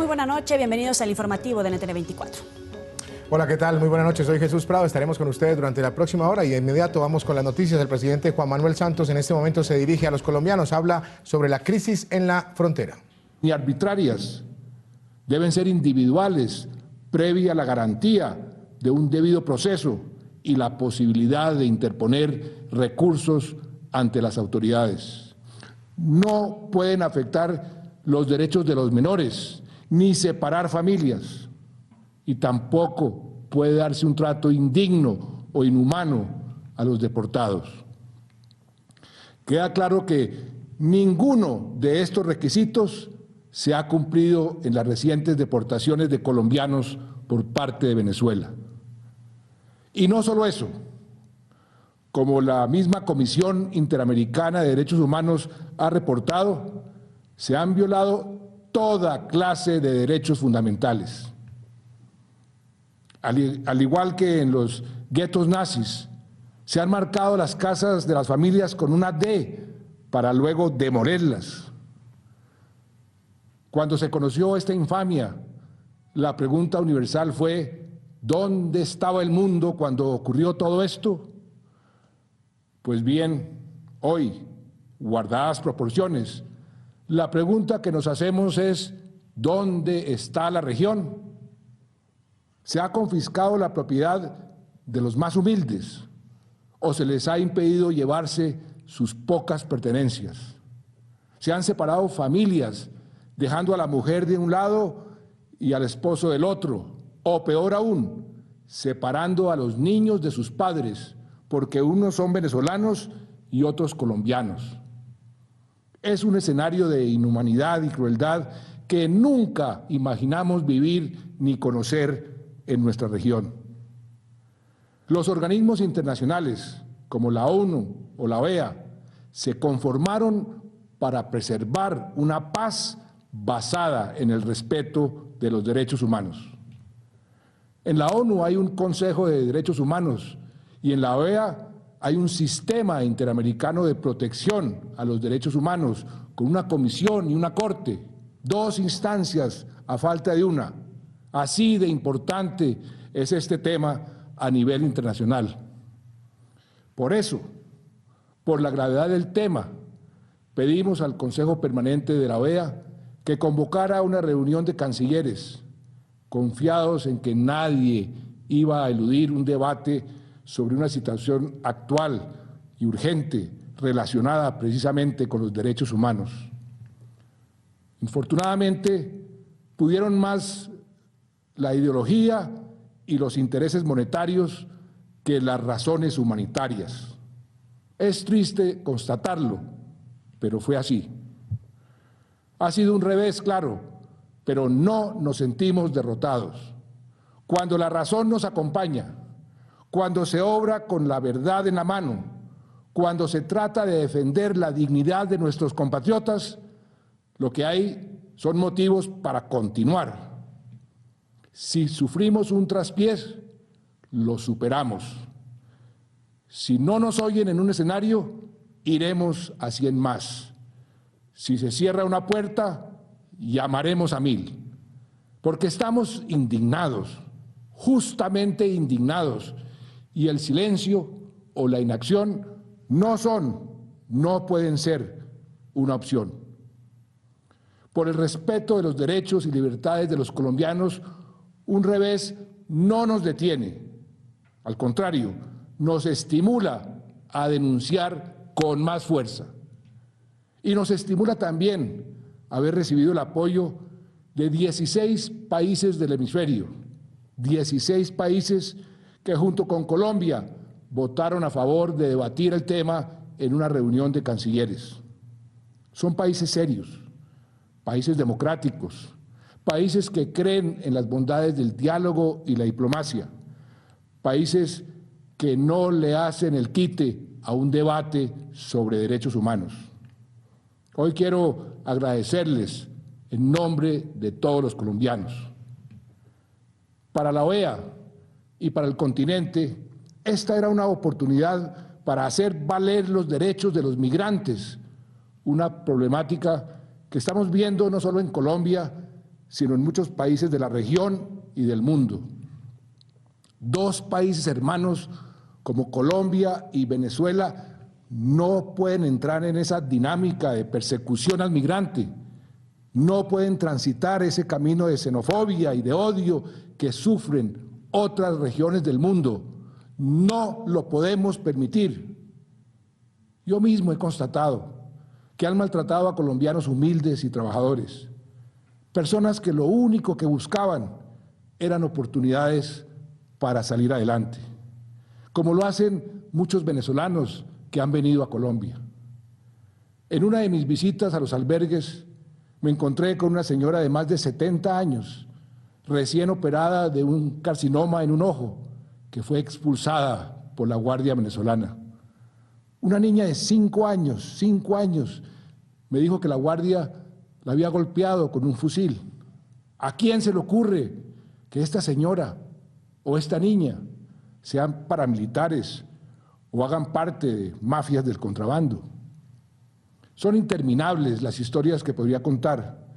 Muy buena noche, bienvenidos al informativo de NTN 24. Hola, ¿qué tal? Muy buenas noches, soy Jesús Prado, estaremos con ustedes durante la próxima hora y de inmediato vamos con las noticias. El presidente Juan Manuel Santos en este momento se dirige a los colombianos, habla sobre la crisis en la frontera. Ni arbitrarias, deben ser individuales, previa a la garantía de un debido proceso y la posibilidad de interponer recursos ante las autoridades. No pueden afectar los derechos de los menores, ni separar familias. Y tampoco puede darse un trato indigno o inhumano a los deportados. Queda claro que ninguno de estos requisitos se ha cumplido en las recientes deportaciones de colombianos por parte de Venezuela. Y no solo eso, como la misma Comisión Interamericana de Derechos Humanos ha reportado, se han violado toda clase de derechos fundamentales. Al igual que en los guetos nazis, se han marcado las casas de las familias con una D para luego demolerlas. Cuando se conoció esta infamia, la pregunta universal fue: ¿dónde estaba el mundo cuando ocurrió todo esto? Pues bien, hoy, guardadas proporciones, la pregunta que nos hacemos es: ¿dónde está la región? ¿Se ha confiscado la propiedad de los más humildes o se les ha impedido llevarse sus pocas pertenencias? ¿Se han separado familias, dejando a la mujer de un lado y al esposo del otro? O peor aún, separando a los niños de sus padres, porque unos son venezolanos y otros colombianos. Es un escenario de inhumanidad y crueldad que nunca imaginamos vivir ni conocer en nuestra región. Los organismos internacionales, como la ONU o la OEA, se conformaron para preservar una paz basada en el respeto de los derechos humanos. En la ONU hay un Consejo de Derechos Humanos y en la OEA hay un sistema interamericano de protección a los derechos humanos con una comisión y una corte, dos instancias a falta de una. Así de importante es este tema a nivel internacional. Por eso, por la gravedad del tema, pedimos al Consejo Permanente de la OEA que convocara una reunión de cancilleres, confiados en que nadie iba a eludir un debate sobre una situación actual y urgente relacionada precisamente con los derechos humanos. Infortunadamente, pudieron más la ideología y los intereses monetarios que las razones humanitarias. Es triste constatarlo, pero fue así. Ha sido un revés, claro, pero no nos sentimos derrotados. Cuando la razón nos acompaña, cuando se obra con la verdad en la mano, cuando se trata de defender la dignidad de nuestros compatriotas, lo que hay son motivos para continuar. Si sufrimos un traspiés, lo superamos. Si no nos oyen en un escenario, iremos a 100 más. Si se cierra una puerta, llamaremos a 1000. Porque estamos indignados, justamente indignados, y el silencio o la inacción no pueden ser una opción. Por el respeto de los derechos y libertades de los colombianos, un revés no nos detiene, al contrario, nos estimula a denunciar con más fuerza. Y nos estimula también haber recibido el apoyo de 16 países del hemisferio, 16 países que junto con Colombia votaron a favor de debatir el tema en una reunión de cancilleres. Son países serios, países democráticos, países que creen en las bondades del diálogo y la diplomacia, países que no le hacen el quite a un debate sobre derechos humanos. Hoy quiero agradecerles en nombre de todos los colombianos. Para la OEA y para el continente, esta era una oportunidad para hacer valer los derechos de los migrantes, una problemática que estamos viendo no solo en Colombia, sino en muchos países de la región y del mundo. Dos países hermanos como Colombia y Venezuela no pueden entrar en esa dinámica de persecución al migrante, no pueden transitar ese camino de xenofobia y de odio que sufren otras regiones del mundo. No lo podemos permitir. Yo mismo he constatado que han maltratado a colombianos humildes y trabajadores, personas que lo único que buscaban eran oportunidades para salir adelante, como lo hacen muchos venezolanos que han venido a Colombia. En una de mis visitas a los albergues me encontré con una señora de más de 70 años, recién operada de un carcinoma en un ojo, que fue expulsada por la Guardia Venezolana. Una niña de 5 años, me dijo que la Guardia la había golpeado con un fusil. ¿A quién se le ocurre que esta señora o esta niña sean paramilitares o hagan parte de mafias del contrabando? Son interminables las historias que podría contar,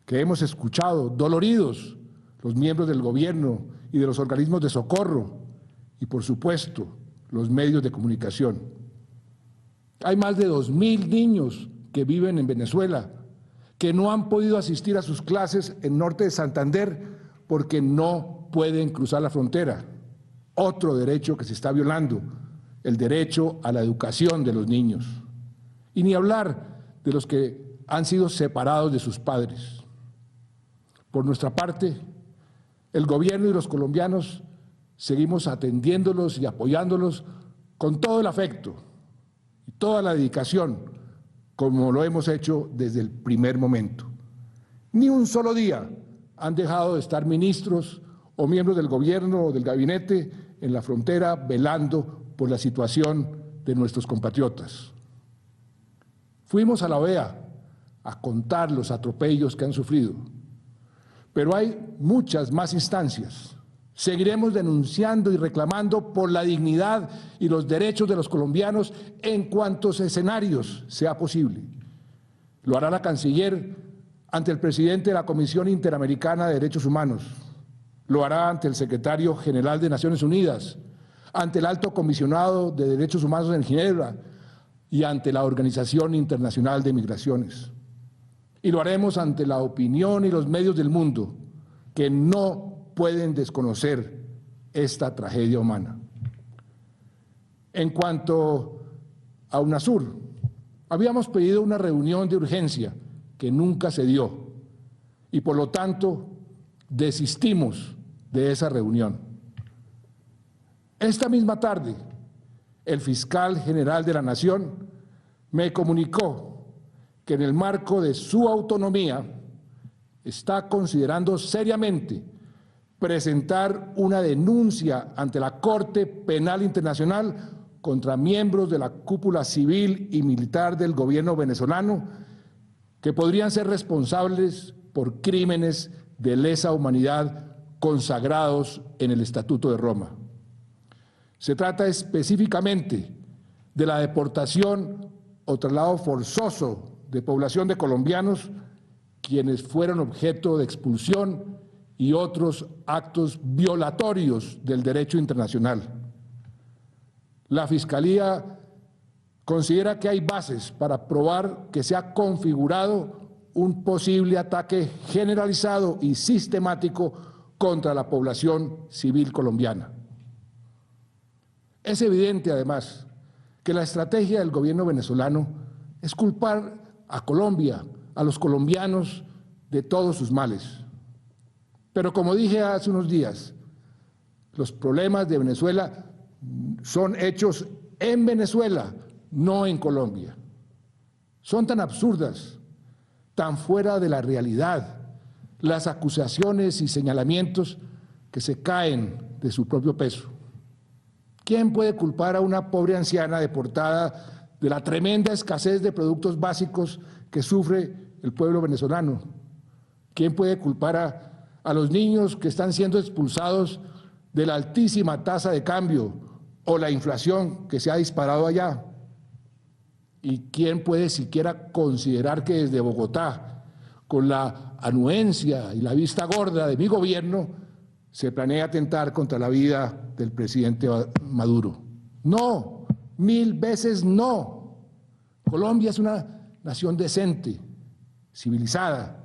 que hemos escuchado, doloridos, los miembros del gobierno y de los organismos de socorro y, por supuesto, los medios de comunicación. Hay más de 2.000 niños que viven en Venezuela, que no han podido asistir a sus clases en norte de Santander porque no pueden cruzar la frontera. Otro derecho que se está violando, el derecho a la educación de los niños. Y ni hablar de los que han sido separados de sus padres. Por nuestra parte, el gobierno y los colombianos seguimos atendiéndolos y apoyándolos con todo el afecto y toda la dedicación, como lo hemos hecho desde el primer momento. Ni un solo día han dejado de estar ministros o miembros del gobierno o del gabinete en la frontera velando por la situación de nuestros compatriotas. Fuimos a la OEA a contar los atropellos que han sufrido, pero hay muchas más instancias. Seguiremos denunciando y reclamando por la dignidad y los derechos de los colombianos en cuantos escenarios sea posible. Lo hará la canciller ante el presidente de la Comisión Interamericana de Derechos Humanos, lo hará ante el secretario general de Naciones Unidas, ante el alto comisionado de Derechos Humanos en Ginebra y ante la Organización Internacional de Migraciones. Y lo haremos ante la opinión y los medios del mundo que no pueden desconocer esta tragedia humana. En cuanto a UNASUR, habíamos pedido una reunión de urgencia que nunca se dio y por lo tanto desistimos de esa reunión. Esta misma tarde, el fiscal general de la Nación me comunicó que en el marco de su autonomía está considerando seriamente presentar una denuncia ante la Corte Penal Internacional contra miembros de la cúpula civil y militar del gobierno venezolano que podrían ser responsables por crímenes de lesa humanidad consagrados en el Estatuto de Roma. Se trata específicamente de la deportación o traslado forzoso de población de colombianos quienes fueron objeto de expulsión y otros actos violatorios del derecho internacional. La Fiscalía considera que hay bases para probar que se ha configurado un posible ataque generalizado y sistemático contra la población civil colombiana. Es evidente, además, que la estrategia del gobierno venezolano es culpar a Colombia, a los colombianos, de todos sus males. Pero como dije hace unos días, los problemas de Venezuela son hechos en Venezuela, no en Colombia. Son tan absurdas, tan fuera de la realidad, las acusaciones y señalamientos que se caen de su propio peso. ¿Quién puede culpar a una pobre anciana deportada de la tremenda escasez de productos básicos que sufre el pueblo venezolano? ¿Quién puede culpar a los niños que están siendo expulsados de la altísima tasa de cambio o la inflación que se ha disparado allá? ¿Y quién puede siquiera considerar que desde Bogotá con la anuencia y la vista gorda de mi gobierno, se planea atentar contra la vida del presidente Maduro. No, 1000 veces no. Colombia es una nación decente, civilizada,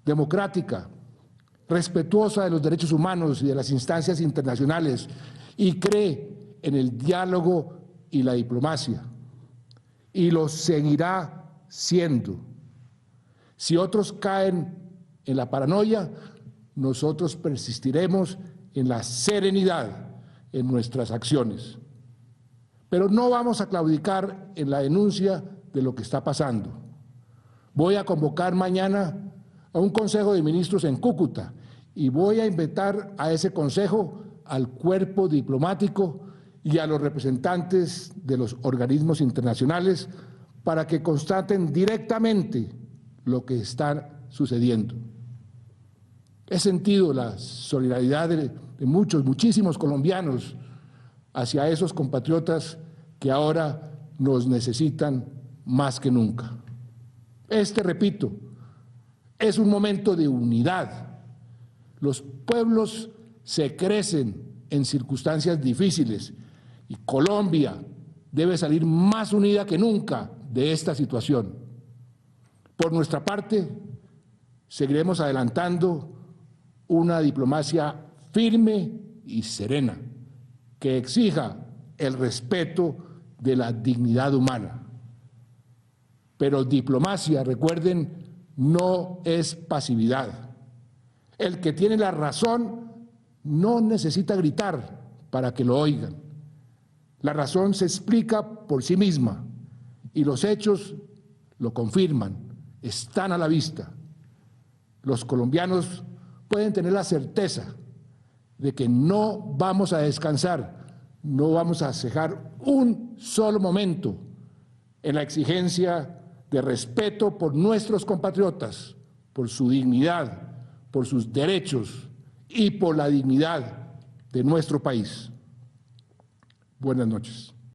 democrática, respetuosa de los derechos humanos y de las instancias internacionales, y cree en el diálogo y la diplomacia, y lo seguirá siendo. Si otros caen en la paranoia, nosotros persistiremos en la serenidad en nuestras acciones. Pero no vamos a claudicar en la denuncia de lo que está pasando. Voy a convocar mañana a un Consejo de Ministros en Cúcuta y voy a invitar a ese Consejo al cuerpo diplomático y a los representantes de los organismos internacionales para que constaten directamente lo que está sucediendo. He sentido la solidaridad de muchísimos colombianos hacia esos compatriotas que ahora nos necesitan más que nunca. Repito, es un momento de unidad. Los pueblos se crecen en circunstancias difíciles y Colombia debe salir más unida que nunca de esta situación. Por nuestra parte, seguiremos adelantando una diplomacia firme y serena que exija el respeto de la dignidad humana. Pero diplomacia, recuerden, no es pasividad. El que tiene la razón no necesita gritar para que lo oigan. La razón se explica por sí misma y los hechos lo confirman, están a la vista. Los colombianos pueden tener la certeza de que no vamos a descansar, no vamos a cejar un solo momento en la exigencia de respeto por nuestros compatriotas, por su dignidad, por sus derechos y por la dignidad de nuestro país. Buenas noches.